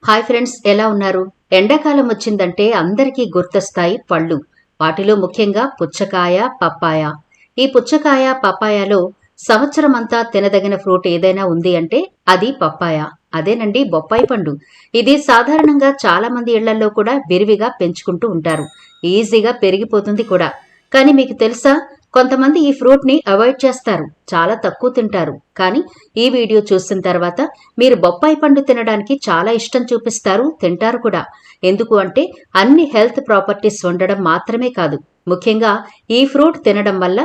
Hi friends, ఎలా ఉన్నారు? ఎండాకాలం వచ్చిందంటే అందరికీ గుర్తొస్తాయి పళ్ళు. వాటిలో ముఖ్యంగా పుచ్చకాయ, పప్పాయ. ఈ పుచ్చకాయ, పప్పాయలో సంవత్సరమంతా తినదగిన ఫ్రూట్ ఏదైనా ఉంది అంటే అది పప్పాయ. అదేనండి బొప్పాయి పండు. ఇది సాధారణంగా చాలా మంది ఇళ్లలో కూడా విరివిగా పెంచుకుంటూ ఉంటారు. ఈజీగా పెరిగిపోతుంది కూడా. కానీ మీకు తెలుసా, కొంతమంది ఈ ఫ్రూట్ ని అవాయిడ్ చేస్తారు, చాలా తక్కువ తింటారు. కానీ ఈ వీడియో చూసిన తర్వాత మీరు బొప్పాయి పండు తినడానికి చాలా ఇష్టం చూపిస్తారు, తింటారు కూడా. ఎందుకు అంటే అన్ని హెల్త్ ప్రాపర్టీస్ ఉండడం మాత్రమే కాదు, ముఖ్యంగా ఈ ఫ్రూట్ తినడం వల్ల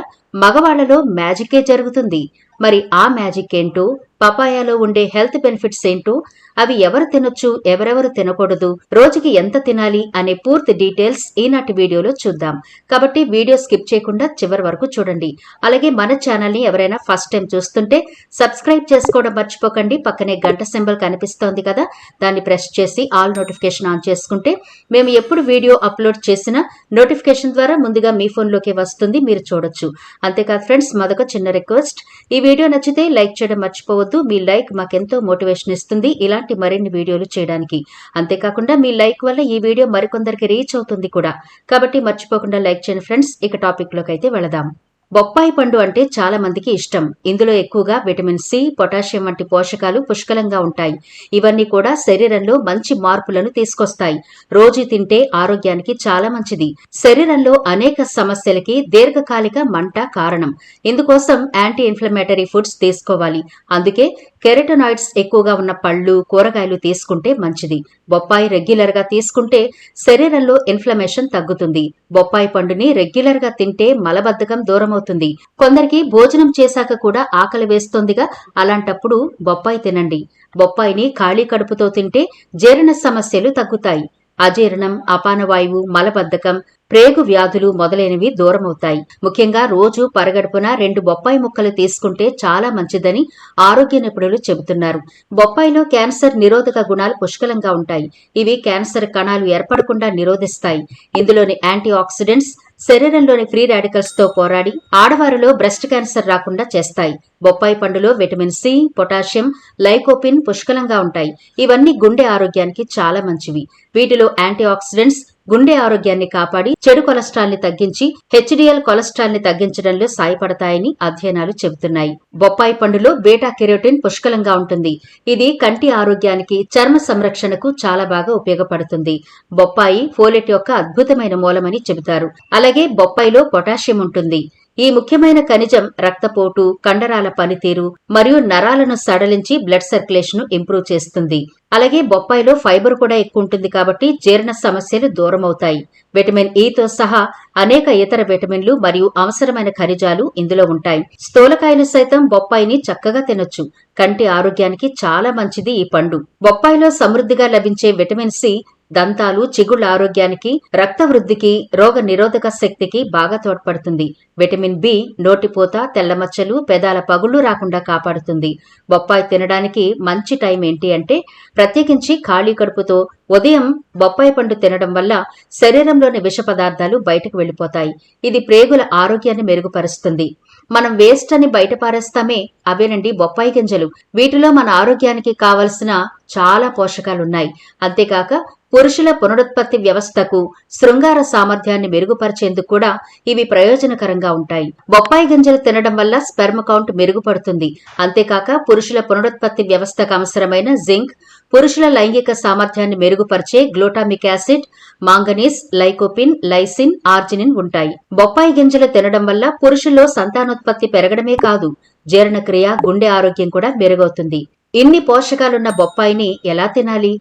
మగవాళ్లలో మ్యాజికే జరుగుతుంది. మరి ఆ మ్యాజిక్ ఏంటో, పపాయాలో ఉండే హెల్త్ బెనిఫిట్స్ ఏంటో, అవి ఎవరు తినొచ్చు, ఎవరెవరు తినకూడదు, రోజుకి ఎంత తినాలి అనే పూర్తి డీటెయిల్స్ ఈనాటి వీడియోలో చూద్దాం. కాబట్టి వీడియో స్కిప్ చేయకుండా చివరి వరకు చూడండి. అలాగే మన ఛానల్ ని ఎవరైనా ఫస్ట్ టైం చూస్తుంటే సబ్స్క్రైబ్ చేసుకోవడం మర్చిపోకండి. పక్కనే గంట సింబల్ కనిపిస్తోంది కదా, దాన్ని ప్రెస్ చేసి ఆల్ నోటిఫికేషన్ ఆన్ చేసుకుంటే మేము ఎప్పుడు వీడియో అప్లోడ్ చేసినా నోటిఫికేషన్ ద్వారా ముందుగా మీ ఫోన్లోకి వస్తుంది, మీరు చూడొచ్చు. అంతేకాదు ఫ్రెండ్స్, మరొక చిన్న రిక్వెస్ట్, ఈ వీడియో నచ్చితే లైక్ చేయడం మర్చిపోవద్దు. మీ లైక్ మాకెంతో మోటివేషన్ ఇస్తుంది ఇలాంటి మరిన్ని వీడియోలు చేయడానికి. అంతేకాకుండా మీ లైక్ వల్ల ఈ వీడియో మరికొందరికి రీచ్ అవుతుంది కూడా. కాబట్టి మర్చిపోకుండా లైక్ చేయండి ఫ్రెండ్స్. ఇక టాపిక్ లోకి అయితే వెళదాం. బొప్పాయి పండు అంటే చాలా మందికి ఇష్టం. ఇందులో ఎక్కువగా విటమిన్ సి, పొటాషియం వంటి పోషకాలు పుష్కలంగా ఉంటాయి. ఇవన్నీ కూడా శరీరంలో మంచి మార్పులను తీసుకొస్తాయి. రోజు తింటే ఆరోగ్యానికి చాలా మంచిది. శరీరంలో అనేక సమస్యలకి దీర్ఘకాలిక మంట కారణం. ఇందుకోసం యాంటీ ఇన్ఫ్లమేటరీ ఫుడ్స్ తీసుకోవాలి. అందుకే కెరటోనాయిడ్స్ ఎక్కువగా ఉన్న పళ్ళు, కూరగాయలు తీసుకుంటే మంచిది. బొప్పాయి రెగ్యులర్ గా తీసుకుంటే శరీరంలో ఇన్ఫ్లమేషన్ తగ్గుతుంది. బొప్పాయి పండుని రెగ్యులర్ గా తింటే మలబద్ధకం దూరమవుతుంది. కొందరికి భోజనం చేశాక కూడా ఆకలి వేస్తోందిగా, అలాంటప్పుడు బొప్పాయి తినండి. బొప్పాయిని ఖాళీ కడుపుతో తింటే జీర్ణ సమస్యలు తగ్గుతాయి. అజీర్ణం, అపానవాయువు, మలబద్ధకం, ప్రేగు వ్యాధులు మొదలైనవి దూరమవుతాయి. ముఖ్యంగా రోజు పరగడుపున 2 బొప్పాయి ముక్కలు తీసుకుంటే చాలా మంచిదని ఆరోగ్య నిపుణులు చెబుతున్నారు. బొప్పాయిలో క్యాన్సర్ నిరోధక గుణాలు పుష్కలంగా ఉంటాయి. ఇవి క్యాన్సర్ కణాలు ఏర్పడకుండా నిరోధిస్తాయి. ఇందులోని యాంటీ ఆక్సిడెంట్స్ శరీరంలోని ఫ్రీ రాడికల్స్ తో పోరాడి ఆడవారిలో బ్రెస్ట్ క్యాన్సర్ రాకుండా చేస్తాయి. బొప్పాయి పండులో విటమిన్ సి, పొటాషియం, లైకోపిన్ పుష్కలంగా ఉంటాయి. ఇవన్నీ గుండె ఆరోగ్యానికి చాలా మంచివి. వీటిలో యాంటీ ఆక్సిడెంట్స్ గుండె ఆరోగ్యాన్ని కాపాడి చెడు కొలెస్ట్రాల్ ని తగ్గించి హెచ్డిఎల్ కొలెస్ట్రాల్ ని తగ్గించడంలో సాయపడతాయని అధ్యయనాలు చెబుతున్నాయి. బొప్పాయి పండులో బీటా కెరోటిన్ పుష్కలంగా ఉంటుంది. ఇది కంటి ఆరోగ్యానికి, చర్మ సంరక్షణకు చాలా బాగా ఉపయోగపడుతుంది. బొప్పాయి ఫోలెట్ యొక్క అద్భుతమైన మూలమని చెబుతారు. అలాగే బొప్పాయిలో పొటాషియం ఉంటుంది. ఈ ముఖ్యమైన ఖనిజం రక్తపోటు, కండరాల పనితీరు మరియు నరాలను సడలించి బ్లడ్ సర్క్యులేషన్ ఇంప్రూవ్ చేస్తుంది. అలాగే బొప్పాయిలో ఫైబర్ కూడా ఎక్కువ ఉంటుంది కాబట్టి జీర్ణ సమస్యలు దూరమవుతాయి. విటమిన్ ఈతో సహా అనేక ఇతర విటమిన్లు మరియు అవసరమైన ఖనిజాలు ఇందులో ఉంటాయి. స్థూలకాయలు సైతం బొప్పాయిని చక్కగా తినొచ్చు. కంటి ఆరోగ్యానికి చాలా మంచిది ఈ పండు. బొప్పాయిలో సమృద్ధిగా లభించే విటమిన్ సి దంతాలు, చిగుళ్ల ఆరోగ్యానికి, రక్త వృద్ధికి, రోగ నిరోధక శక్తికి బాగా తోడ్పడుతుంది. విటమిన్ బి నోటిపూత, తెల్లమచ్చలు, పెదాల పగుళ్లు రాకుండా కాపాడుతుంది. బొప్పాయి తినడానికి మంచి టైం ఏంటి అంటే, ప్రత్యేకించి ఖాళీ కడుపుతో ఉదయం బొప్పాయి పండు తినడం వల్ల శరీరంలోని విష పదార్థాలు బయటకు వెళ్లిపోతాయి. ఇది ప్రేగుల ఆరోగ్యాన్ని మెరుగుపరుస్తుంది. మనం వేస్ట్ అని బయట పారేస్తామే, అవేనండి బొప్పాయి గింజలు. వీటిలో మన ఆరోగ్యానికి కావలసిన చాలా పోషకాలున్నాయి. అంతేకాక పురుషుల పునరుత్పత్తి వ్యవస్థకు, శృంగార సామర్థ్యాన్ని మెరుగుపరిచేందుకు కూడా ఇవి ప్రయోజనకరంగా ఉంటాయి. బొప్పాయి గింజలు తినడం వల్ల స్పెర్మ్ కౌంట్ మెరుగుపడుతుంది. అంతేకాక పురుషుల పునరుత్పత్తి వ్యవస్థకు అవసరమైన జింక్, పురుషుల లైంగిక సామర్థ్యాన్ని మెరుగుపరిచే glutamic acid, manganese, lycopene, lysine, arginine ఉంటాయి. బొప్పాయి గింజలు తినడం వల్ల పురుషుల్లో సంతానోత్పత్తి పెరగడమే కాదు, జీర్ణక్రియ, గుండె ఆరోగ్యం కూడా మెరుగవుతుంది. ఇన్ని పోషకాలున్న బొప్పాయిని ఎలా తినాలి?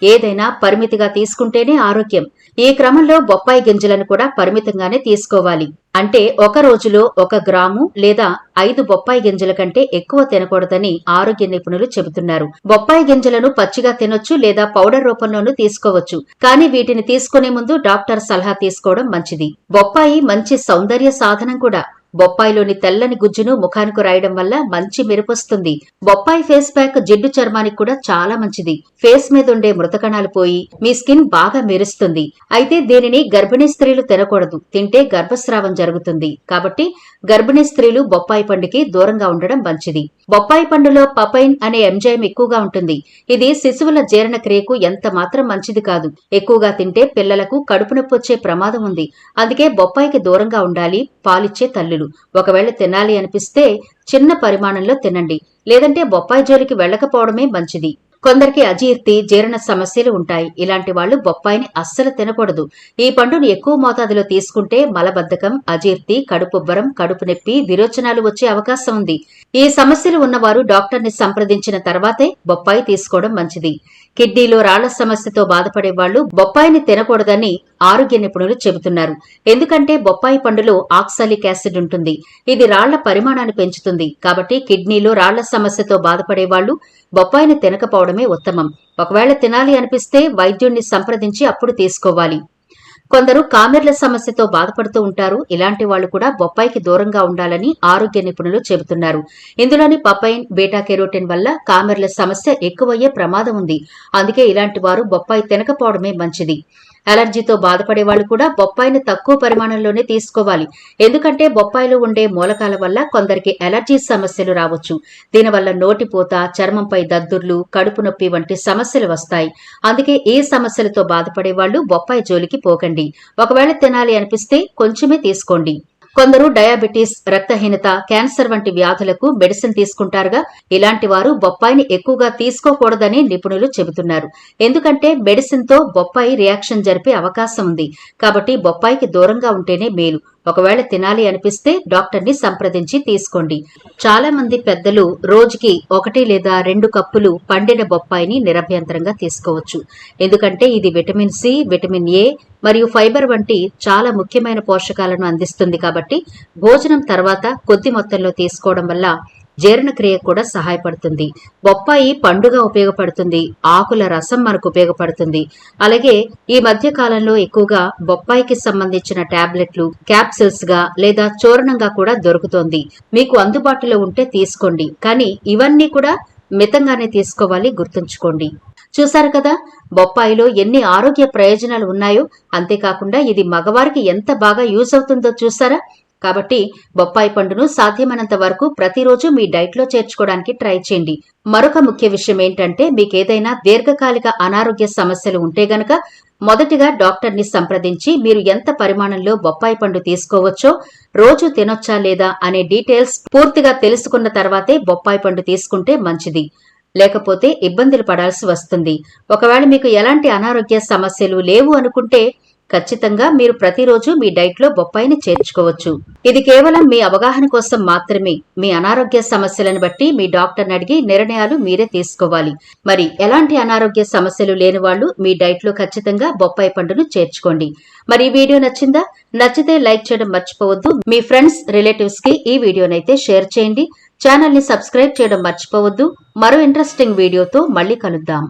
ఏదైనా పరిమితిగా తీసుకుంటేనే ఆరోగ్యం. ఈ క్రమంలో బొప్పాయి గింజలను కూడా పరిమితంగానే తీసుకోవాలి. అంటే ఒక రోజులో 1 గ్రాము లేదా 5 బొప్పాయి గింజల కంటే ఎక్కువ తినకూడదని ఆరోగ్య నిపుణులు చెబుతున్నారు. బొప్పాయి గింజలను పచ్చిగా తినొచ్చు లేదా పౌడర్ రూపంలోనూ తీసుకోవచ్చు. కానీ వీటిని తీసుకునే ముందు డాక్టర్ సలహా తీసుకోవడం మంచిది. బొప్పాయి మంచి సౌందర్య సాధనం కూడా. బొప్పాయిలోని తెల్లని గుజ్జును ముఖానికి రాయడం వల్ల మంచి మెరుపొస్తుంది. బొప్పాయి ఫేస్ ప్యాక్ జిడ్డు చర్మానికి కూడా చాలా మంచిది. ఫేస్ మీద ఉండే మృతకణాలు పోయి మీ స్కిన్ బాగా మెరుస్తుంది. అయితే దీనిని గర్భిణీ స్త్రీలు తినకూడదు. తింటే గర్భస్రావం జరుగుతుంది. కాబట్టి గర్భిణీ స్త్రీలు బొప్పాయి పండుకి దూరంగా ఉండడం మంచిది. బొప్పాయి పండులో పపైన్ అనే ఎంజైమ్ ఎక్కువగా ఉంటుంది. ఇది శిశువుల జీర్ణక్రియకు ఎంత మాత్రం మంచిది కాదు. ఎక్కువగా తింటే పిల్లలకు కడుపు నొప్పి వచ్చే ప్రమాదం ఉంది. అందుకే బొప్పాయికి దూరంగా ఉండాలి పాలిచ్చే తల్లులు. ఒకవేళ తినాలి అనిపిస్తే చిన్న పరిమాణంలో తినండి. లేదంటే బొప్పాయి జోలికి వెళ్లకపోవడమే మంచిది. కొందరికి అజీర్తి, జీర్ణ సమస్యలు ఉంటాయి. ఇలాంటి వాళ్లు బొప్పాయిని అస్సలు తినకూడదు. ఈ పండును ఎక్కువ మోతాదులో తీసుకుంటే మలబద్ధకం, అజీర్తి, కడుపుబ్బరం, కడుపు నొప్పి, విరోచనాలు వచ్చే అవకాశం ఉంది. ఈ సమస్యలు ఉన్నవారు డాక్టర్ని సంప్రదించిన తర్వాతే బొప్పాయి తీసుకోవడం మంచిది. కిడ్నీలో రాళ్ల సమస్యతో బాధపడే వాళ్లు బొప్పాయిని తినకూడదని ఆరోగ్య నిపుణులు చెబుతున్నారు. ఎందుకంటే బొప్పాయి పండులో ఆక్సాలిక్ యాసిడ్ ఉంటుంది. ఇది రాళ్ల పరిమాణాన్ని పెంచుతుంది. కాబట్టి కిడ్నీలో రాళ్ల సమస్యతో బాధపడే వాళ్లు బొప్పాయిని తినకపోవడమే ఉత్తమం. ఒకవేళ తినాలి అనిపిస్తే వైద్యుణ్ణి సంప్రదించి అప్పుడు తీసుకోవాలి. కొందరు కామెర్ల సమస్యతో బాధపడుతూ ఉంటారు. ఇలాంటి వాళ్లు కూడా బొప్పాయికి దూరంగా ఉండాలని ఆరోగ్య నిపుణులు చెబుతున్నారు. ఇందులోని పపైన్, బీటా కెరోటిన్ వల్ల కామెర్ల సమస్య ఎక్కువయ్యే ప్రమాదం ఉంది. అందుకే ఇలాంటి వారు బొప్పాయి తినకపోవడమే మంచిది. అలర్జీతో బాధపడే వాళ్లు కూడా బొప్పాయిని తక్కువ పరిమాణంలోనే తీసుకోవాలి. ఎందుకంటే బొప్పాయిలో ఉండే మూలకాల వల్ల కొందరికి అలర్జీ సమస్యలు రావచ్చు. దీనివల్ల నోటిపూత, చర్మంపై దద్దుర్లు, కడుపు నొప్పి వంటి సమస్యలు వస్తాయి. అందుకే ఈ సమస్యలతో బాధపడే వాళ్లు బొప్పాయి జోలికి పోకండి. ఒకవేళ తినాలి అనిపిస్తే కొంచెమే తీసుకోండి. కొందరు డయాబెటీస్, రక్తహీనత, క్యాన్సర్ వంటి వ్యాధులకు మెడిసిన్ తీసుకుంటారుగా. ఇలాంటి వారు బొప్పాయిని ఎక్కువగా తీసుకోకూడదని నిపుణులు చెబుతున్నారు. ఎందుకంటే మెడిసిన్ తో బొప్పాయి రియాక్షన్ జరిపే అవకాశం ఉంది. కాబట్టి బొప్పాయికి దూరంగా ఉంటేనే మేలు. ఒకవేళ తినాలి అనిపిస్తే డాక్టర్ని సంప్రదించి తీసుకోండి. చాలా మంది పెద్దలు రోజుకి 1 లేదా 2 కప్పులు పండిన బొప్పాయిని నిరభ్యంతరంగా తీసుకోవచ్చు. ఎందుకంటే ఇది విటమిన్ సి, విటమిన్ ఏ మరియు ఫైబర్ వంటి చాలా ముఖ్యమైన పోషకాలను అందిస్తుంది. కాబట్టి భోజనం తర్వాత కొద్ది మొత్తంలో తీసుకోవడం వల్ల జీర్ణక్రియ కూడా సహాయపడుతుంది. బొప్పాయి పండుగా ఉపయోగపడుతుంది. ఆకుల రసం మనకు ఉపయోగపడుతుంది. అలాగే ఈ మధ్య కాలంలో ఎక్కువగా బొప్పాయికి సంబంధించిన టాబ్లెట్లు క్యాప్సిల్స్ గా లేదా చూర్ణంగా కూడా దొరుకుతోంది. మీకు అందుబాటులో ఉంటే తీసుకోండి. కానీ ఇవన్నీ కూడా మితంగానే తీసుకోవాలి, గుర్తుంచుకోండి. చూశారు కదా బొప్పాయిలో ఎన్ని ఆరోగ్య ప్రయోజనాలు ఉన్నాయో. అంతేకాకుండా ఇది మగవారికి ఎంత బాగా యూజ్ అవుతుందో చూసారా. కాబట్టి బొప్పాయి పండును సాధ్యమైనంత వరకు ప్రతిరోజు మీ డైట్ లో చేర్చుకోవడానికి ట్రై చేయండి. మరొక ముఖ్య విషయం ఏంటంటే మీకేదైనా దీర్ఘకాలిక అనారోగ్య సమస్యలు ఉంటే గనక మొదటిగా డాక్టర్ని సంప్రదించి మీరు ఎంత పరిమాణంలో బొప్పాయి పండు తీసుకోవచ్చో, రోజు తినొచ్చా లేదా అనే డీటెయిల్స్ పూర్తిగా తెలుసుకున్న తర్వాతే బొప్పాయి పండు తీసుకుంటే మంచిది. లేకపోతే ఇబ్బందులు పడాల్సి వస్తుంది. ఒకవేళ మీకు ఎలాంటి అనారోగ్య సమస్యలు లేవు అనుకుంటే ఖచ్చితంగా మీరు ప్రతిరోజు మీ డైట్ లో బొప్పాయిని చేర్చుకోవచ్చు. ఇది కేవలం మీ అవగాహన కోసం మాత్రమే. మీ అనారోగ్య సమస్యలను బట్టి మీ డాక్టర్ని అడిగి నిర్ణయాలు మీరే తీసుకోవాలి. మరి ఎలాంటి అనారోగ్య సమస్యలు లేని వాళ్ళు మీ డైట్ లో ఖచ్చితంగా బొప్పాయి పండును చేర్చుకోండి. మరి ఈ వీడియో నచ్చిందా? నచ్చితే లైక్ చేయడం మర్చిపోవద్దు. మీ ఫ్రెండ్స్, రిలేటివ్స్ కి ఈ వీడియోనైతే షేర్ చేయండి. ఛానల్ ని సబ్స్క్రైబ్ చేయడం మర్చిపోవద్దు. మరో ఇంట్రెస్టింగ్ వీడియోతో మళ్ళీ కలుద్దాం.